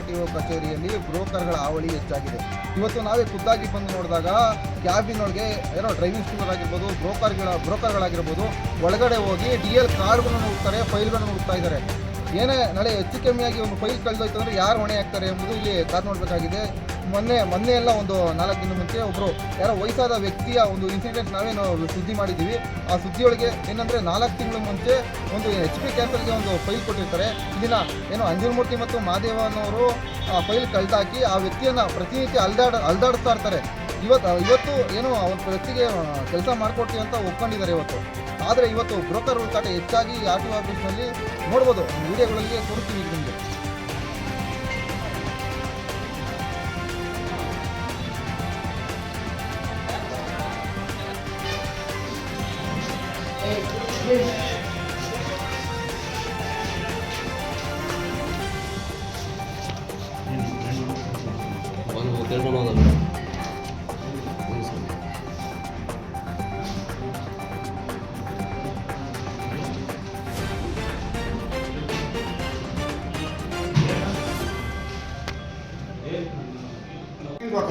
DRTO ಕಚೇರಿಯಲ್ಲಿ ಬ್ರೋಕರ್ಗಳ ಹಾವಳಿ ಹೆಚ್ಚಾಗಿದೆ. ಇವತ್ತು ನಾವೇ ಖುದ್ದಾಗಿ ಬಂದು ನೋಡಿದಾಗ ಕ್ಯಾಬಿನ್ ಒಳಗೆ ಏನೋ ಡ್ರೈವಿಂಗ್ ಸ್ಕೂಲ್ ಆಗಿರ್ಬೋದು, ಬ್ರೋಕರ್ಗಳಾಗಿರ್ಬೋದು ಒಳಗಡೆ ಹೋಗಿ DL ಕಾರ್ಡ್ಗಳನ್ನು ಹುಡುಕ್ತಾರೆ, ಫೈಲ್ಗಳನ್ನು ಹುಡುಕ್ತಾ ಇದ್ದಾರೆ. ಏನೇ ನಾಳೆ ಹೆಚ್ಚು ಕಮ್ಮಿಯಾಗಿ ಒಂದು ಫೈಲ್ ಕಳೆದೋಯ್ತು ಅಂದರೆ ಯಾರು ಹೊಣೆ ಆಗ್ತಾರೆ ಎಂಬುದು ಇಲ್ಲಿ ಕಾದು ನೋಡಬೇಕಾಗಿದೆ. ಮೊನ್ನೆ ಎಲ್ಲ ಒಂದು 4 ದಿನ ಮುಂಚೆ ಒಬ್ಬರು ಯಾರೋ ವಯಸ್ಸಾದ ವ್ಯಕ್ತಿಯ ಒಂದು ಇನ್ಸಿಡೆಂಟ್ ನಾವೇನು ಸುದ್ದಿ ಮಾಡಿದ್ದೀವಿ. ಆ ಸುದ್ದಿಯೊಳಗೆ ಏನಂದರೆ 4 ತಿಂಗಳ ಮುಂಚೆ ಒಂದು HP ಕ್ಯಾನ್ಸರ್ಗೆ ಒಂದು ಫೈಲ್ ಕೊಟ್ಟಿರ್ತಾರೆ. ಇದನ್ನ ಏನೋ ಅಂಜನಮೂರ್ತಿ ಮತ್ತು ಮಾದೇವನವರು ಆ ಫೈಲ್ ಕಳೆದಾಕಿ ಆ ವ್ಯಕ್ತಿಯನ್ನು ಪ್ರತಿನಿತ್ಯ ಅಲ್ದಾಡಿಸ್ತಾ ಇರ್ತಾರೆ. ಇವತ್ತು ಏನೋ ಅವ್ರ ವ್ಯಕ್ತಿಗೆ ಕೆಲಸ ಮಾಡಿಕೊಡ್ತೀವಿ ಅಂತ ಒಪ್ಕೊಂಡಿದ್ದಾರೆ ಇವತ್ತು. ಆದರೆ ಇವತ್ತು ಬ್ರೋಕರ್ ಹುಡುಕಾಟ ಹೆಚ್ಚಾಗಿ RTO ಆಫೀಸ್ನಲ್ಲಿ ನೋಡ್ಬೋದು, ವಿಡಿಯೋಗಳಲ್ಲಿ ತೋರಿಸ್ತೀವಿ ನಿಮಗೆ.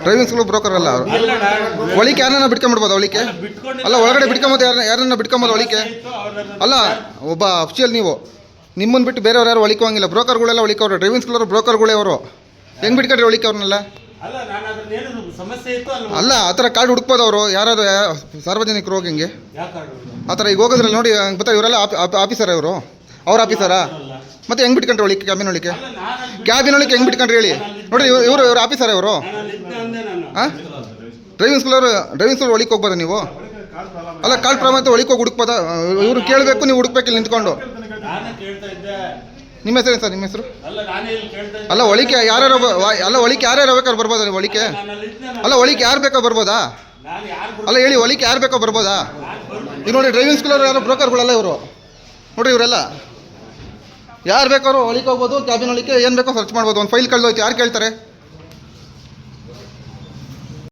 ಡ್ರೈವಿಂಗ್ ಸ್ಕೂಲ್ ಬ್ರೋಕರ್ ಅಲ್ಲ ಅವರು. ಒಳಿಕೆ ಯಾರನ್ನ ಬಿಟ್ಕೊಂಡ್ಬಿಡ್ಬೋದು ಒಳಿಕೆ ಅಲ್ಲ, ಒಳಗಡೆ ಬಿಟ್ಕೊಂಬೋದು ಯಾರನ್ನ ಬಿಟ್ಕೊಂಬೋದು ಒಳಿಕೆ ಅಲ್ಲ. ಒಬ್ಬ ಅಫಿಷಿಯಲ್ ನೀವು ನಿಮ್ಮನ್ನು ಬಿಟ್ಟು ಬೇರೆಯವ್ರು ಯಾರು ಒಳಿಕೋಂಗಿಲ್ಲ. ಬ್ರೋಕರ್ಗಳೆಲ್ಲ ಒಳಿಕವ್ರು, ಡ್ರೈವಿಂಗ್ ಸ್ಕೂಲವರು ಬ್ರೋಕರ್ಗಳೇ ಅವರು. ಹೆಂಗೆ ಬಿಟ್ಕೊಂಡ್ರಿ ಒಳಿಕೆ ಅವ್ರನ್ನೆಲ್ಲ? ಅಲ್ಲ, ಆ ಥರ ಕಾರ್ಡ್ ಹುಡುಕ್ಬೋದು ಅವರು ಯಾರಾದ್ರು ಸಾರ್ವಜನಿಕರು ಹೋಗಿ ಹಿಂಗೆ ಆ ಥರ ಈಗ ಹೋಗೋದ್ರಲ್ಲಿ ನೋಡಿ ಗೊತ್ತಾ, ಇವರೆಲ್ಲ ಆಫೀಸರ ಇವರು, ಅವ್ರ ಆಫೀಸರಾ? ಮತ್ತೆ ಹೆಂಗೆ ಬಿಟ್ಕೊಂಡ್ರಿ ಒಳಿಕೆ ಕ್ಯಾಬಿನ್ ಒಳಿಕೆ ಹೆಂಗೆ ಬಿಟ್ಕೊಂಡ್ರಿ ಹೇಳಿ ನೋಡಿ. ಇವರು ಆಫೀಸರ ಇವರು? ಹಾಂ, ಡ್ರೈವಿಂಗ್ ಸ್ಕೂಲ್ ಒಳಿಕೆ ಹೋಗ್ಬೋದ ನೀವು? ಅಲ್ಲ, ಕಾರ್ಡ್ ಪ್ರಮಾಣ ಒಳಿಕೆ ಹೋಗಿ ಹುಡುಕ್ಬೋದ? ಇವ್ರು ಕೇಳಬೇಕು, ನೀವು ಹುಡುಕ್ಬೇಕಿಲ್ಲ ನಿಂತ್ಕೊಂಡು. ನಿಮ್ಮ ಹೆಸರೇನು ಸರ್? ನಿಮ್ಮ ಹೆಸರು? ಅಲ್ಲ, ಒಳಿಕೆ ಯಾರ್ಯಾರು ಬೇಕಾದ್ರೆ ಬರ್ಬೋದಾ ನೀವು ಒಳಿಕೆ? ಅಲ್ಲ, ಒಳಿಕೆ ಯಾರು ಬೇಕೋ ಬರ್ಬೋದಾ? ಅಲ್ಲ ಹೇಳಿ, ಒಳಿಕೆ ಯಾರು ಬೇಕೋ ಬರ್ಬೋದಾ? ಈಗ ನೋಡಿ, ಡ್ರೈವಿಂಗ್ ಸ್ಕೂಲವ್ರು ಯಾರೋ ಬ್ರೋಕರ್ಗಳಲ್ಲ ಇವರು ನೋಡಿರಿ. ಇವರೆಲ್ಲ ಯಾರು ಬೇಕಾದ್ರು ಒಳಿಕೆ ಹೋಗ್ಬೋದು, ಕ್ಯಾಬಿನ್ ಒಳಿಕೆ ಏನು ಬೇಕೋ ಸರ್ಚ್ ಮಾಡ್ಬೋದು. ಒಂದು ಫೈಲ್ ಕಳೆದೋಯ್ತು, ಯಾರು ಕೇಳ್ತಾರೆ?